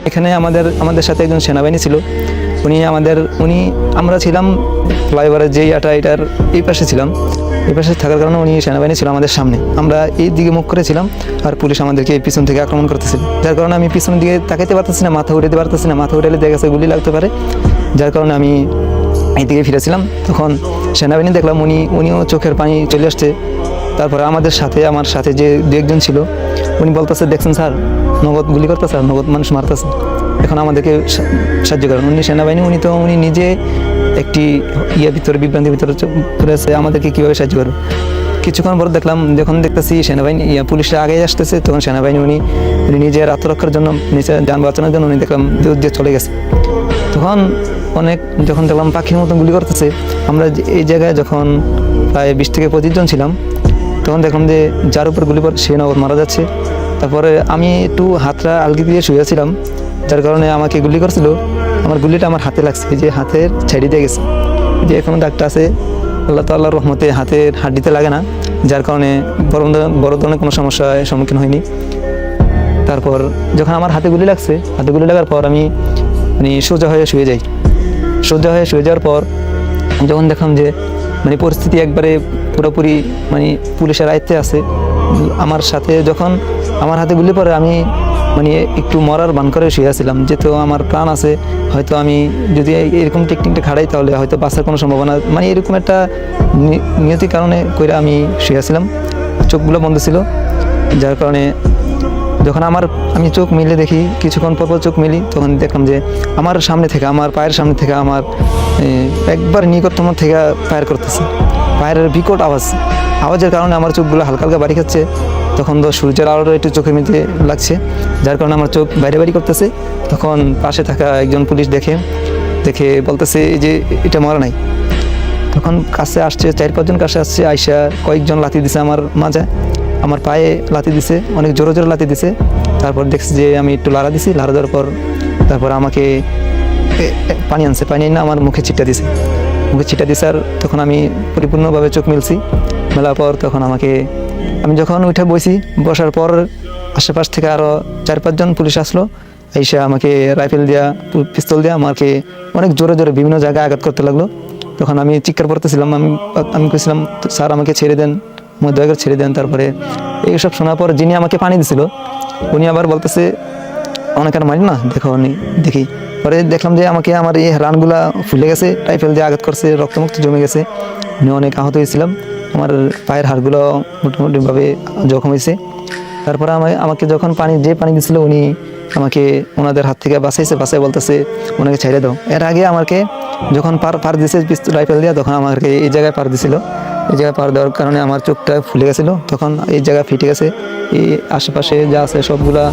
এখানে আমাদের সাথে একজন সেনাবাহিনী ছিল। আমরা ছিলাম ফ্লাইওভারের যেই এটার এই পাশে ছিলাম। এই পাশে থাকার কারণে উনি সেনাবাহিনী ছিল আমাদের সামনে, আমরা এই দিকে মুখ করেছিলাম আর পুলিশ আমাদেরকে পিছন থেকে আক্রমণ করতেছিল। যার কারণে আমি পিছনের দিকে তাকাইতে পারতেছি না, মাথা উঠাতে পারতেছি না, মাথা উঠালে দেখা গেছে গুলি লাগতে পারে। যার কারণে আমি এই দিকে ফিরেছিলাম। তখন সেনাবাহিনী দেখলাম উনিও চোখের পানি চলে আসছে। তারপরে আমার সাথে যে দু একজন ছিল, উনি বলতেছে, দেখছেন স্যার নগদ গুলি করতেছে, নগদ মানুষ মারতেছে, এখন আমাদেরকে সাহায্য করেন। উনি সেনাবাহিনী, উনি নিজে একটি বিভ্রান্তির ভিতরে পড়েছে, আমাদেরকে কীভাবে সাহায্য করবে। কিছুক্ষণ পর যখন দেখতেছি সেনাবাহিনী পুলিশরা আগে আসতেছে, তখন সেনাবাহিনী উনি নিজের আত্মরক্ষার জন্য, নিজের যান বাঁচানোর জন্য উনি দেখলাম দিয়ে চলে গেছে। যখন দেখলাম পাখির মতন গুলি করতেছে, আমরা এই জায়গায় যখন প্রায় 20 থেকে 25 জন ছিলাম, তখন দেখলাম যে যার উপর গুলি পড়ে সে নগদ মারা যাচ্ছে। তারপরে আমি একটু হাতটা আলগি দিয়ে শুয়েছিলাম, যার কারণে আমাকে গুলি করছিল, আমার গুলিটা আমার হাতে লাগছে, যে হাতের ছাইড়ি দিয়ে গেছে, যে এখনও দাগটা আছে। আল্লাহ তাআলার রহমতে হাতের হাড্ডিতে লাগে না, যার কারণে বড় ধরনের কোনো সমস্যার সম্মুখীন হয়নি। তারপর যখন আমার হাতে গুলি লাগার পর আমি সোজা হয়ে শুয়ে যাই। শুয়ে যাওয়ার পর যখন দেখলাম যে পরিস্থিতি একবারে পুরোপুরি পুলিশের আয়ত্তে আছে, আমার সাথে যখন আমার হাতে গুলি পড়ে আমি একটু মরার ভান করে শুয়েছিলাম, যেহেতু আমার প্রাণ আছে, হয়তো আমি যদি এরকম টেকনিকটা খাড়াই তাহলে হয়তো বাঁচার কোনো সম্ভাবনা, এরকম একটা নিয়তির কারণে কইরা আমি শুয়েছিলাম। চোখগুলো বন্ধ ছিল, যার কারণে যখন আমি চোখ মিলে দেখি, কিছুক্ষণ পর চোখ মিলি, তখন দেখলাম যে আমার পায়ের সামনে থেকে আমার একবার নিকটতম থেকে ফায়ার করতেছে। পায়ের বিকট আওয়াজের কারণে আমার চোখগুলো হালকা হালকা বাড়ি খাচ্ছে। তখন তো সূর্যের আলোটা একটু চোখের মধ্যে লাগছে, যার কারণে আমার চোখ বাইরে করতেছে। তখন পাশে থাকা একজন পুলিশ দেখে বলতেছে যে এটা মরা নাই। তখন কাছে আসছে 4-5 জন কাছে আসছে, আইসা কয়েকজন লাথি দিছে আমার মাঝে, আমার পায়ে লাথি দিছে, অনেক জোরে জোরে লাথি দিছে। তারপর দেখছি যে আমি একটু লাড়া দেওয়ার পর তারপর আমাকে পানি এনে আমার মুখে ছিটা দিছে আর তখন আমি পরিপূর্ণভাবে চোখ মেলার পর তখন আমি যখন উঠে বসার পর আশেপাশ থেকে আরও 4-5 জন পুলিশ আসলো, এসে আমাকে রাইফেল দিয়া, পিস্তল দিয়া আমাকে অনেক জোরে জোরে বিভিন্ন জায়গায় আঘাত করতে লাগলো। তখন আমি চিৎকার করতেছিলাম, আমি কইছিলাম, স্যার আমাকে ছেড়ে দেন, দয়া করে ছেড়ে দেন। তারপরে এইসব শোনার পর যিনি আমাকে পানি দিছিল, উনি আবার বলতেছে, অনেক আর মারি না, দেখি। পরে দেখলাম যে আমার এই রানগুলা ফুলে গেছে, রাইফেল দিয়ে আঘাত করছে, রক্তমুক্ত জমে গেছে, উনি অনেক আহত হয়েছিলাম, আমার পায়ের হাড়গুলো মোটামুটিভাবে জখম হয়েছে। তারপরে আমাকে যখন পানি দিছিল, উনি আমাকে ওনাদের হাত থেকে বাঁচাই বলতেছে ওনাকে ছেড়ে দাও। এর আগে আমাকে যখন পার দিছে পিস্তল রাইফেল দিয়ে, তখন আমাকে এই জায়গায় পার দিছিল। এই জায়গায় পার দেওয়ার কারণে আমার চোখটা ফুলে গেছিলো, তখন এই জায়গা ফেটে গেছে, এই আশেপাশে যা আছে সবগুলা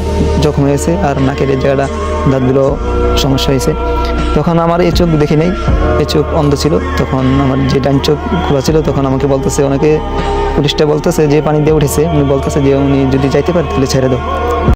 জখম হয়েছে, আর নাকের এই জায়গাটা দাঁতগুলো সমস্যা হয়েছে। তখন আমার এই চোখ দেখি নেই, এই চোখ অন্ধ ছিল। তখন আমার যে ডান চোখ খোলা ছিল, তখন আমাকে বলতেছে, পুলিশটা বলতেছে যে পানি দিয়ে উঠেছে, উনি বলতেছে যে উনি যদি যাইতে পারে তাহলে ছেড়ে দাও।